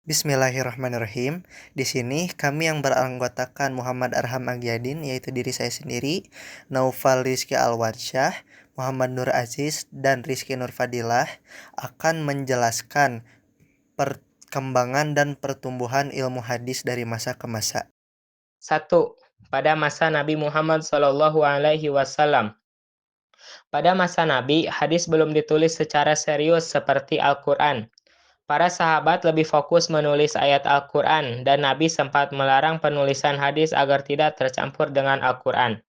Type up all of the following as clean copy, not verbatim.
Bismillahirrahmanirrahim. Di sini kami yang beranggotakan Muhammad Arham Agyadin, yaitu diri saya sendiri, Naufal Rizky Alwarsyah, Muhammad Nur Aziz, dan Rizky Nur Fadilah akan menjelaskan perkembangan dan pertumbuhan ilmu hadis dari masa ke masa. 1. Pada masa Nabi Muhammad SAW. Pada masa Nabi, hadis belum ditulis secara serius seperti Al-Quran. Para sahabat lebih fokus menulis ayat Al-Quran, dan Nabi sempat melarang penulisan hadis agar tidak tercampur dengan Al-Quran.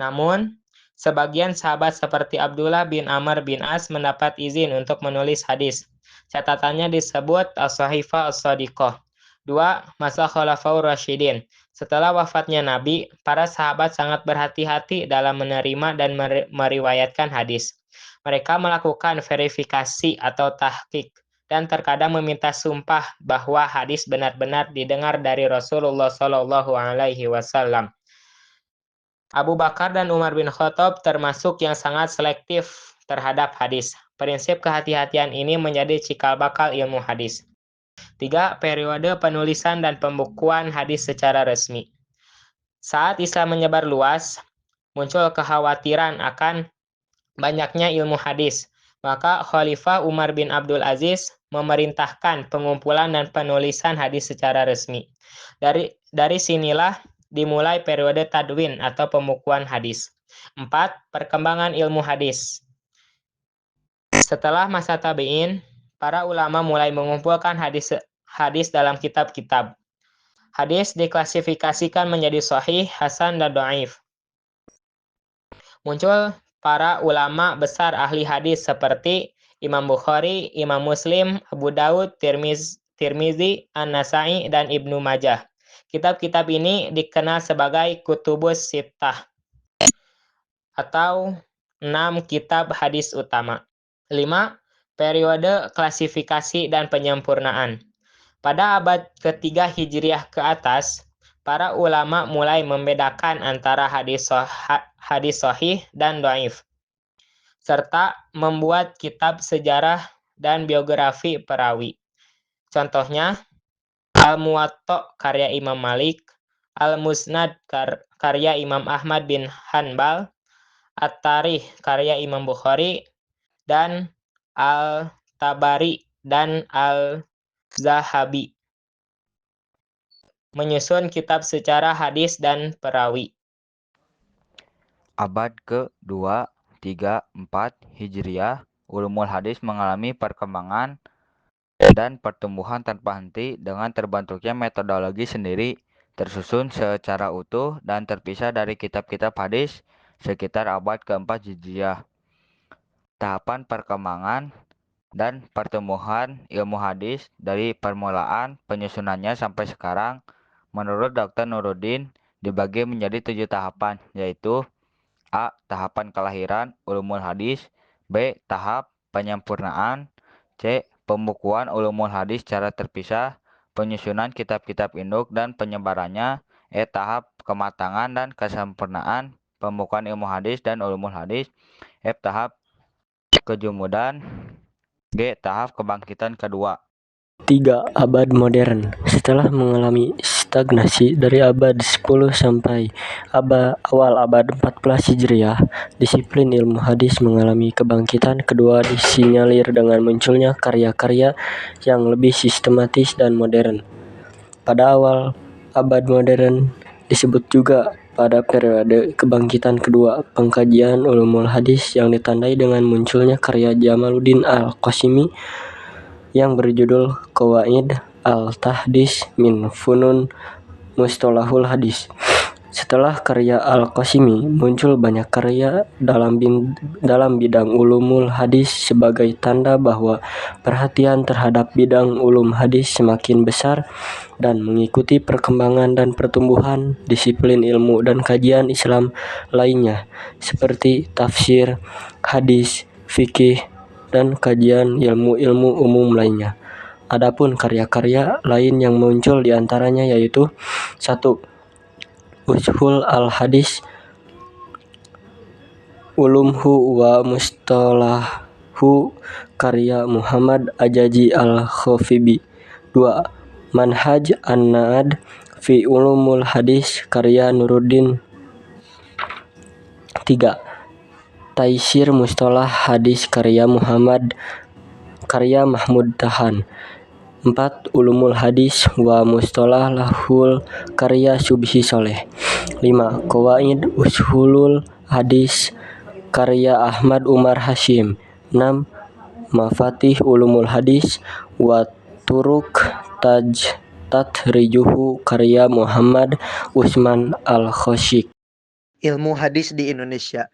Namun, sebagian sahabat seperti Abdullah bin Amr bin As mendapat izin untuk menulis hadis. Catatannya disebut As-Sahifah As-Sadiqah. 2. Masa Khulafaur Rasyidin. Setelah wafatnya Nabi, para sahabat sangat berhati-hati dalam menerima dan meriwayatkan hadis. Mereka melakukan verifikasi atau tahqiq dan terkadang meminta sumpah bahwa hadis benar-benar didengar dari Rasulullah SAW. Abu Bakar dan Umar bin Khattab termasuk yang sangat selektif terhadap hadis. Prinsip kehati-hatian ini menjadi cikal bakal ilmu hadis. 3. Periode penulisan dan pembukuan hadis secara resmi. Saat Islam menyebar luas, muncul kekhawatiran akan banyaknya ilmu hadis. Maka Khalifah Umar bin Abdul Aziz memerintahkan pengumpulan dan penulisan hadis secara resmi. Dari sinilah dimulai periode tadwin atau pembukuan hadis. 4. Perkembangan ilmu hadis. Setelah masa tabi'in, para ulama mulai mengumpulkan hadis dalam kitab-kitab. Hadis diklasifikasikan menjadi sahih, hasan, dan dhaif. Muncul para ulama besar ahli hadis seperti Imam Bukhari, Imam Muslim, Abu Daud, Tirmizi, An-Nasai, dan Ibnu Majah. Kitab-kitab ini dikenal sebagai Kutubus Sittah atau 6 kitab hadis utama. 5. Periode klasifikasi dan penyempurnaan. Pada abad ketiga Hijriah ke atas, para ulama mulai membedakan antara hadis sahih dan dhaif, serta membuat kitab sejarah dan biografi perawi. Contohnya, Al-Muwatta karya Imam Malik, Al-Musnad karya Imam Ahmad bin Hanbal, At-Tarikh karya Imam Bukhari, dan Al-Tabari dan Al-Zahabi menyusun kitab secara hadis dan perawi. Abad ke-2, 3, 4 Hijriah, ulumul hadis mengalami perkembangan dan pertumbuhan tanpa henti dengan terbentuknya metodologi sendiri, tersusun secara utuh dan terpisah dari kitab-kitab hadis sekitar abad ke-4 Hijriah. Tahapan perkembangan dan pertumbuhan ilmu hadis dari permulaan penyusunannya sampai sekarang menurut Dr. Nuruddin dibagi menjadi 7 tahapan, yaitu A. Tahapan kelahiran ulumul hadis, B. Tahap penyempurnaan, C. Pembukuan ulumul hadis secara terpisah, penyusunan kitab-kitab induk dan penyebarannya, E. Tahap kematangan dan kesempurnaan pembukuan ilmu hadis dan ulumul hadis, F. Tahap kejumudan, G. Tahap kebangkitan kedua. 3. Abad modern. Setelah mengalami stagnasi dari abad 10 sampai awal abad 14 Hijriah, disiplin ilmu hadis mengalami kebangkitan kedua disinyalir dengan munculnya karya-karya yang lebih sistematis dan modern. Pada awal abad modern disebut juga pada periode kebangkitan kedua pengkajian ulumul hadis yang ditandai dengan munculnya karya Jamaluddin Al-Qasimi yang berjudul Qawaid Al-Tahdits min Funun Mustalahul Hadis. Setelah karya Al-Qasimi, muncul banyak karya dalam bidang ulumul hadis sebagai tanda bahwa perhatian terhadap bidang ulum hadis semakin besar dan mengikuti perkembangan dan pertumbuhan disiplin ilmu dan kajian Islam lainnya seperti tafsir, hadis, fikih, dan kajian ilmu-ilmu umum lainnya. Adapun karya-karya lain yang muncul diantaranya yaitu 1. Ushul al-Hadis, Ulumhu wa Mustalahu karya Muhammad Ajaji al-Khafibi. 2. Manhaj An-Na'ad fi Ulumul Hadis karya Nuruddin. 3. Taisir Mustalah Hadis karya Mahmud Tahan. 4. Ulumul Hadis wa Mustalah Lahul karya Subhi Soleh. 5. Qawaid Ushulul Hadis karya Ahmad Umar Hashim. 6. Mafatih Ulumul Hadis wa Turuk Tatrijuhu karya Muhammad Usman Al-Khoshik. Ilmu hadis di Indonesia.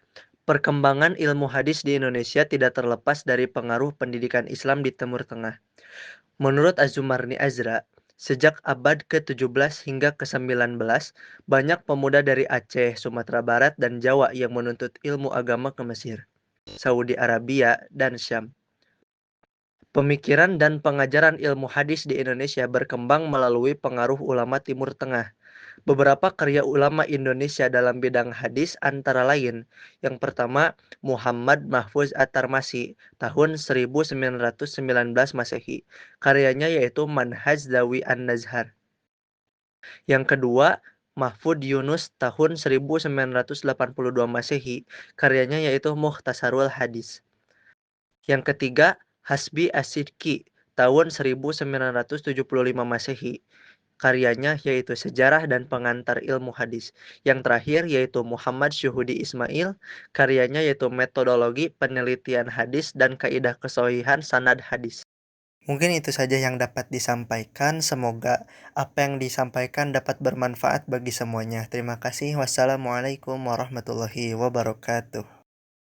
Perkembangan ilmu hadis di Indonesia tidak terlepas dari pengaruh pendidikan Islam di Timur Tengah. Menurut Az-Zumarni Azra, sejak abad ke-17 hingga ke-19, banyak pemuda dari Aceh, Sumatera Barat, dan Jawa yang menuntut ilmu agama ke Mesir, Saudi Arabia, dan Syam. Pemikiran dan pengajaran ilmu hadis di Indonesia berkembang melalui pengaruh ulama Timur Tengah. Beberapa karya ulama Indonesia dalam bidang hadis antara lain, yang pertama Muhammad Mahfuz At-Tarmasi tahun 1919 Masehi. Karyanya yaitu Manhaj Zawi An-Nazhar. Yang kedua Mahfud Yunus tahun 1982 Masehi. Karyanya yaitu Mukhtasarul Hadis. Yang ketiga Hasbi As-Sidki tahun 1975 Masehi. Karyanya yaitu Sejarah dan Pengantar Ilmu Hadis. Yang terakhir yaitu Muhammad Syuhudi Ismail, karyanya yaitu Metodologi Penelitian Hadis dan Kaidah Kesohihan Sanad Hadis. Mungkin itu saja yang dapat disampaikan. Semoga apa yang disampaikan dapat bermanfaat bagi semuanya. Terima kasih. Wassalamualaikum warahmatullahi wabarakatuh.